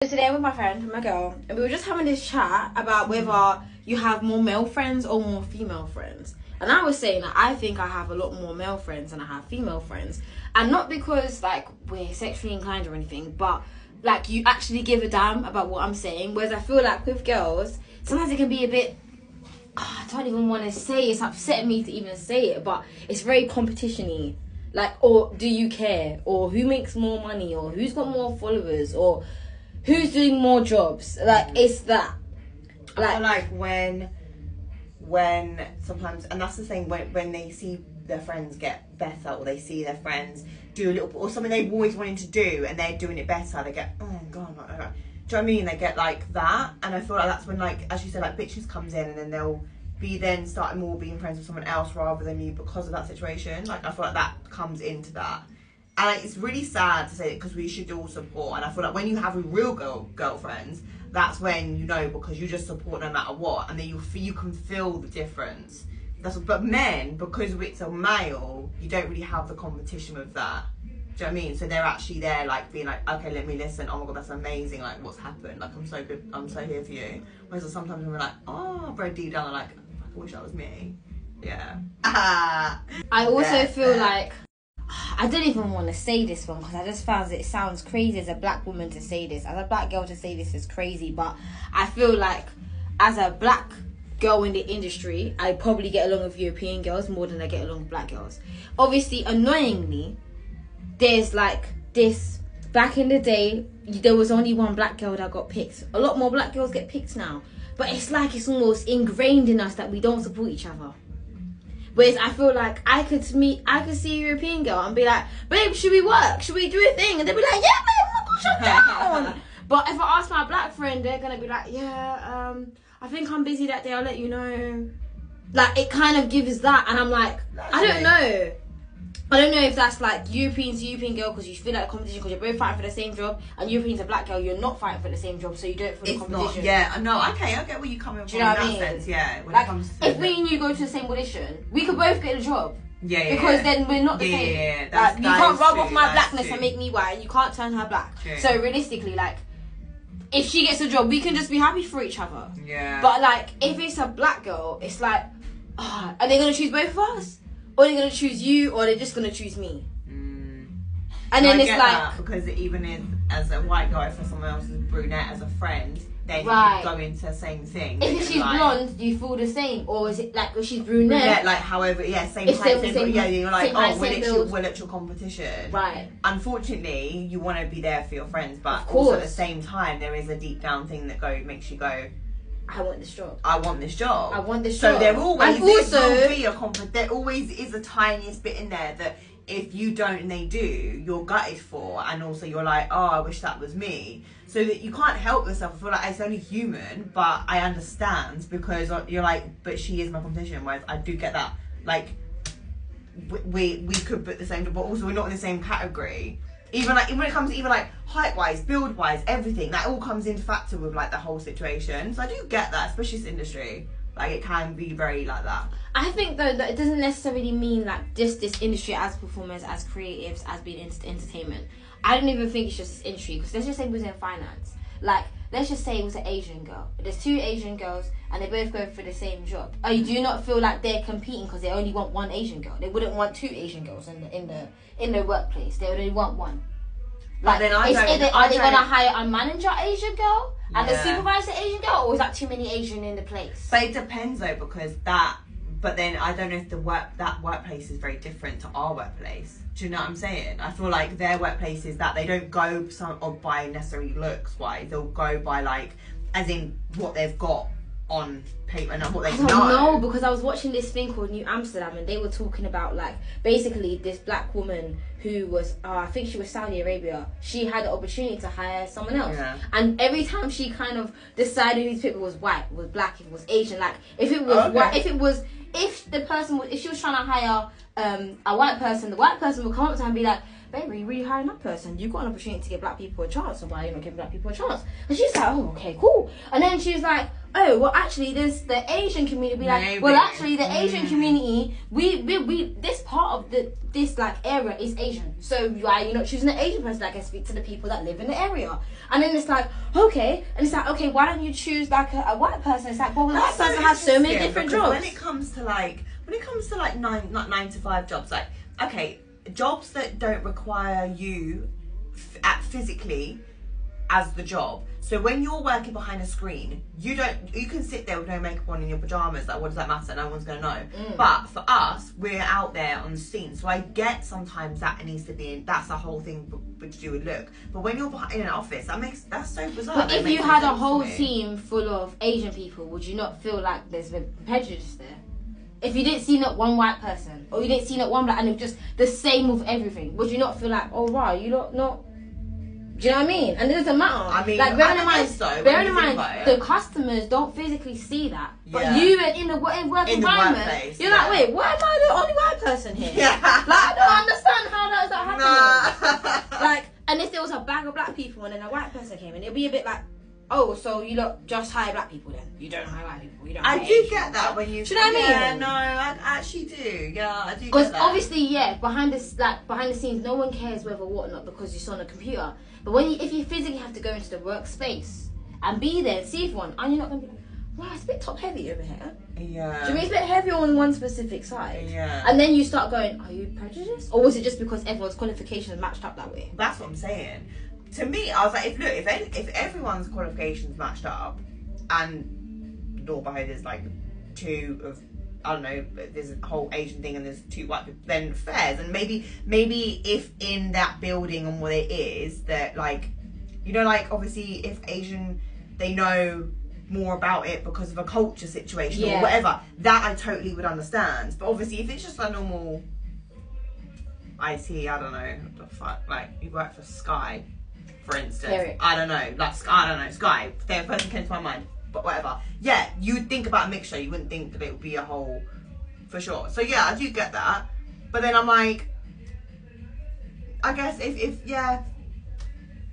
Today I'm with my friend, my girl, and we were just having this chat about whether you have more male friends or more female friends. And I was saying that I think I have a lot more male friends than I have female friends. And not because, like, we're sexually inclined or anything, but, like, you actually give a damn about what I'm saying. Whereas I feel like with girls, sometimes it can be a bit... I don't even want to say it. It's upsetting me to even say it, but it's very competition-y. Like, or do you care? Or who makes more money? Or who's got more followers? Or... who's doing more jobs? Like, it's that. Like, I feel like when sometimes, and that's the thing, when they see their friends get better, or they see their friends do a little, or something they've always wanted to do, and they're doing it better, they get, oh god, do you know what I mean? They get like that, and I feel like that's when, like, as you said, like, bitches comes in, and then they'll be then starting more being friends with someone else rather than you because of that situation. Like, I feel like that comes into that. And like, it's really sad to say it because we should all support. And I feel like when you have a real girlfriends, that's when you know, because you just support no matter what, and then you can feel the difference. But men, because it's a male, you don't really have the competition with that. Do you know what I mean? So they're actually there, like, being like, okay, let me listen. Oh my god, that's amazing. Like, what's happened? Like, I'm so good. I'm so here for you. Whereas sometimes we're like, oh, very deep down, like, I wish that was me. Yeah. I also feel like, I don't even want to say this one because I just found it sounds crazy as a black woman to say this. As a black girl to say this is crazy, but I feel like as a black girl in the industry, I probably get along with European girls more than I get along with black girls. Obviously, annoyingly, there's like this, back in the day, there was only one black girl that got picked. A lot more black girls get picked now. But it's like it's almost ingrained in us that we don't support each other. Whereas I feel like I could see a European girl and be like, babe, should we work? Should we do a thing? And they'd be like, yeah, babe, oh my gosh, I'm down. But if I ask my black friend, they're going to be like, yeah, I think I'm busy that day, I'll let you know. Like, it kind of gives that. And I'm like, I don't know. I don't know if that's like European girl because you feel like competition because you're both fighting for the same job, and European's a black girl, you're not fighting for the same job, so you don't feel the competition. Not, yeah, no, okay, I get where you're coming from. Do you know what I mean? Sense, yeah. When like, it comes to if me and you go to the same audition, we could both get a job. Yeah, because then we're not the same. Yeah, like, you can't rub off my blackness true. and make me white, and you can't turn her black. True. So realistically, like, if she gets a job, we can just be happy for each other. Yeah. But like, if it's a black girl, it's like, are they gonna choose both of us, or are they gonna choose you, or are they just gonna choose me? And then it's like that, because even if as a white guy for someone else's brunette as a friend, then you go into the same thing. If she's like, blonde, do you feel the same, or is it like if she's brunette? Like however, yeah, same height, same, yeah, you're like, oh, we're at your competition. Right. Unfortunately, you want to be there for your friends, but also at the same time, there is a deep down thing that makes you go, I want this job. I want this job. I want this job. So there always there always is a tiniest bit in there that if you don't and they do, you're gutted for, and also you're like, oh, I wish that was me. So that you can't help yourself. I feel like it's only human, but I understand because you're like, but she is my competition. Whereas I do get that, like, we could put the same job, but also we're not in the same category. Even like when it comes to even like height wise, build wise, everything that all comes into factor with like the whole situation. So I do get that, especially this industry. Like, it can be very like that. I think though that it doesn't necessarily mean like just this industry as performers, as creatives, as being entertainment. I don't even think it's just this industry, because let's just say it was in finance. Like, let's just say it was an Asian girl. There's two Asian girls and they both go for the same job. You do not feel like they're competing because they only want one Asian girl. They wouldn't want two Asian girls in the workplace. They would only want one. Like, are they gonna hire a manager Asian girl and a supervisor Asian girl, or is that too many Asian in the place? But it depends though, because but then I don't know if that workplace is very different to our workplace. Do you know what I'm saying? I feel like their workplace is that they don't go by necessarily looks wise. They'll go by like, as in what they've got on paper and what they know. I don't know, because I was watching this thing called New Amsterdam, and they were talking about like basically this black woman who was I think she was Saudi Arabia. She had the opportunity to hire someone else, and every time she kind of decided whose people was white, was black, if it was Asian, like if it was white, if the person was, if she was trying to hire a white person, the white person would come up to her and be like, baby, you really hiring that person? You've got an opportunity to give black people a chance, so why are you not giving black people a chance? And she's like, oh, okay, cool. And then she was like, oh, well, actually, there's the Asian community. Like, well, actually, the Asian community, we this part of this like area is Asian. So why are you not choosing an Asian person that can speak to the people that live in the area? And then it's like, okay, and it's like, okay, why don't you choose like a white person? It's like, well, that person has so many different jobs. When it comes to like 9 to 5 jobs, like, okay, jobs that don't require you physically as the job. So when you're working behind a screen, you can sit there with no makeup on in your pajamas. Like, what does that matter? No one's gonna know. But for us, we're out there on the scene. So I get sometimes that needs to be that's the whole thing to do with look. But when you're in an office, that's so bizarre. But if you had a whole team full of Asian people, would you not feel like there's been prejudice there? If you didn't see not one white person, or you didn't see not one black, and it was just the same with everything, would you not feel like, oh wow, you not? Do you know what I mean? And it doesn't matter. I mean, like, bearing in mind, the customers don't physically see that, but you in the work environment, you're like, wait, why am I the only white person here? Yeah. Like, I don't understand how that is happening. Like, and if there was a bag of black people and then a white person came in, it'd be a bit like, oh, so you lot just hire black people then? You don't hire white people. You don't. I do get that when you. Do you know what I mean? Yeah, no, I actually do. Yeah, I do. Because obviously, behind the scenes, no one cares whether what or not because you saw on a computer. But if you physically have to go into the workspace and be there and see everyone, and you're not gonna be like, wow, it's a bit top heavy over here. Yeah. Do you mean it's a bit heavier on one specific side? Yeah. And then you start going, are you prejudiced, or was it just because everyone's qualifications matched up that way? That's what I'm saying. To me, I was like, if everyone's qualifications matched up, and law behind there's like 2 of, I don't know, there's a whole Asian thing and there's 2 white people, then fairs. And maybe if in that building and what it is that, like, you know, like obviously if Asian, they know more about it because of a culture situation or whatever, that I totally would understand. But obviously if it's just a normal IT, I don't know, what the fuck, like you work for Sky, for instance, I don't know, Sky, the person came to my mind, but whatever. Yeah, you would think about a mixture, you wouldn't think that it would be a whole, for sure. So yeah, I do get that. But then I'm like, I guess if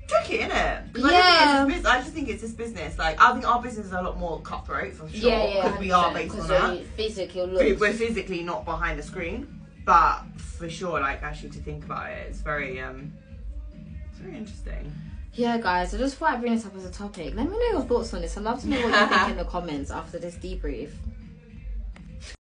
tricky, innit? I just think it's this business. Like, I think our business is a lot more cutthroat, for sure. Because we are based on that. We're physically not behind the screen. But for sure, like, actually to think about it, it's very interesting. Yeah, guys, I just thought I'd bring this up as a topic. Let me know your thoughts on this. I'd love to know what you think in the comments after this debrief.